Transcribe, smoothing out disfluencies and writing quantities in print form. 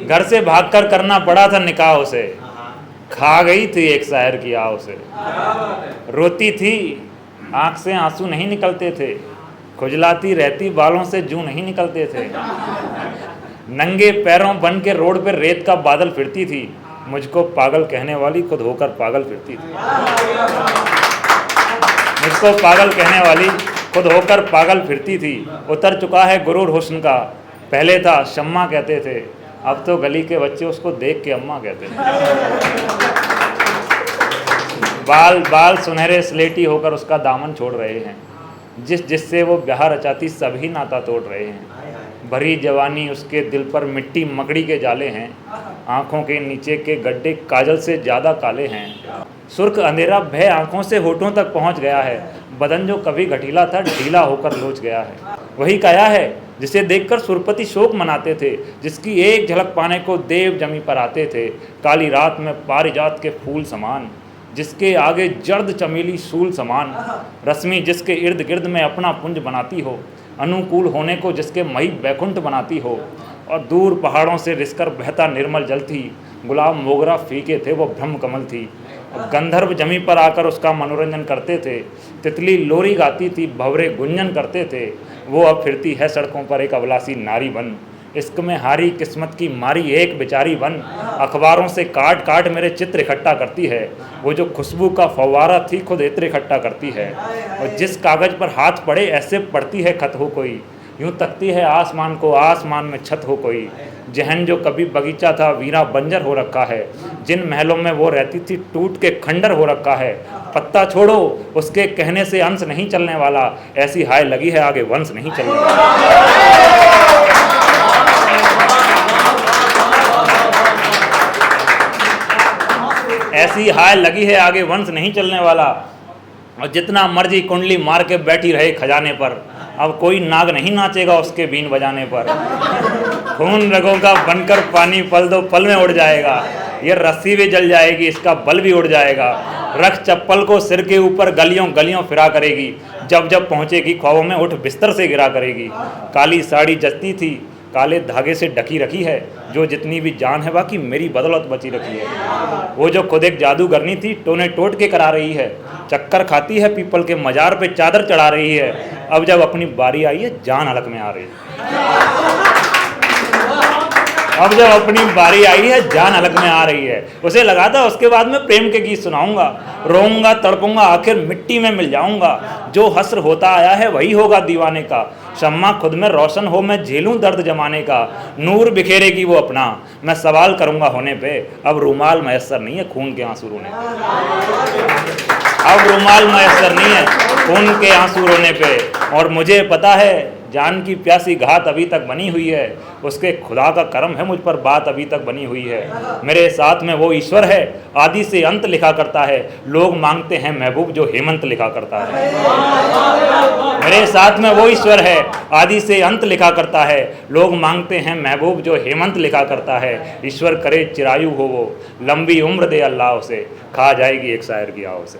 घर से भागकर करना पड़ा था निकाह उसे, खा गई थी एक शायर की आह उसे। रोती थी आंख से आंसू नहीं निकलते थे, खुजलाती रहती बालों से जूं नहीं निकलते थे। नंगे पैरों बन के रोड पर रेत का बादल फिरती थी, मुझको पागल कहने वाली खुद होकर पागल फिरती थी। मुझको पागल कहने वाली खुद होकर पागल फिरती थी। उतर चुका है गुरूर हुस्न का, पहले था शम्मा कहते थे, अब तो गली के बच्चे उसको देख के अम्मा कहते हैं। बाल बाल सुनहरे स्लेटी होकर उसका दामन छोड़ रहे हैं, जिससे वो ब्याह रचाती सभी नाता तोड़ रहे हैं। भरी जवानी उसके दिल पर मिट्टी मकड़ी के जाले हैं, आँखों के नीचे के गड्ढे काजल से ज़्यादा काले हैं। सुर्ख अंधेरा भय आँखों से होठों तक पहुँच गया है, बदन जो कभी घटीला था ढीला होकर लोच गया है। वही काया है जिसे देखकर सुरपति शोक मनाते थे, जिसकी एक झलक पाने को देव जमी पर आते थे। काली रात में पारिजात के फूल समान, जिसके आगे जर्द चमेली सूल समान। रश्मि जिसके इर्द गिर्द में अपना पुंज बनाती हो, अनुकूल होने को जिसके मही बैकुंठ बनाती हो। और दूर पहाड़ों से रिसकर बहता निर्मल जल थी, गुलाब मोगरा फीके थे वो ब्रह्म कमल थी। गंधर्व जमी पर आकर उसका मनोरंजन करते थे, तितली लोरी गाती थी, भंवरे गुंजन करते थे। वो अब फिरती है सड़कों पर एक अबलासी नारी बन, इश्क में हारी किस्मत की मारी एक बेचारी बन। अखबारों से काट काट मेरे चित्र इकट्ठा करती है, वो जो खुशबू का फव्वारा थी खुद इत्र इकट्ठा करती है। और जिस कागज़ पर हाथ पड़े ऐसे पढ़ती है खत हो कोई, यूँ तकती है आसमान को आसमान में छत हो कोई। जहन जो कभी बगीचा था वीरा बंजर हो रखा है, जिन महलों में वो रहती थी टूट के खंडर हो रखा है। पत्ता छोड़ो उसके कहने से अंश नहीं चलने वाला, ऐसी हाय लगी है आगे वंश नहीं चलने वाला। ऐसी हाय लगी है आगे वंश नहीं चलने वाला। और जितना मर्जी कुंडली मार के बैठी रहे खजाने पर, अब कोई नाग नहीं नाचेगा उसके बीन बजाने पर। खून रगों का बनकर पानी पल दो पल में उड़ जाएगा, ये रस्सी भी जल जाएगी इसका बल भी उड़ जाएगा। रख चप्पल को सिर के ऊपर गलियों गलियों फिरा करेगी, जब जब पहुँचेगी ख्वाबों में उठ बिस्तर से गिरा करेगी। काली साड़ी जचती थी काले धागे से ढकी रखी है, जो जितनी भी जान है बाकी मेरी बदौलत बची रखी है। वो जो खुद एक जादूगरनी थी टोने टोट के करा रही है, चक्कर खाती है पीपल के मजार पे चादर चढ़ा रही है। अब जब अपनी बारी आई है जान हलक में आ रही है। अब जब अपनी बारी आई है जान हलक में आ रही है। उसे लगा था उसके बाद में प्रेम के गीत सुनाऊंगा, रोऊंगा तड़पूंगा आखिर मिट्टी में मिल जाऊंगा। जो हस्र होता आया है वही होगा दीवाने का, शम्मा खुद में रोशन हो मैं झेलूं दर्द जमाने का। नूर बिखेरेगी वो अपना मैं सवाल करूंगा होने पे, अब रूमाल मैसर नहीं है खून के आंसू रोने पे। अब रूमाल मैसर नहीं है खून के आंसू रोने पे। और मुझे पता है जान की प्यासी घात अभी तक बनी हुई है, उसके खुदा का करम है मुझ पर बात अभी तक बनी हुई है। मेरे साथ में वो ईश्वर है आदि से अंत लिखा करता है, लोग मांगते हैं महबूब जो हेमंत लिखा करता है। मेरे साथ में वो ईश्वर है आदि से अंत लिखा करता है, लोग मांगते हैं महबूब जो हेमंत लिखा करता है। ईश्वर करे चिरायु हो वो लंबी उम्र दे अल्लाह उसे, खा जाएगी एक शायर की आह उसे।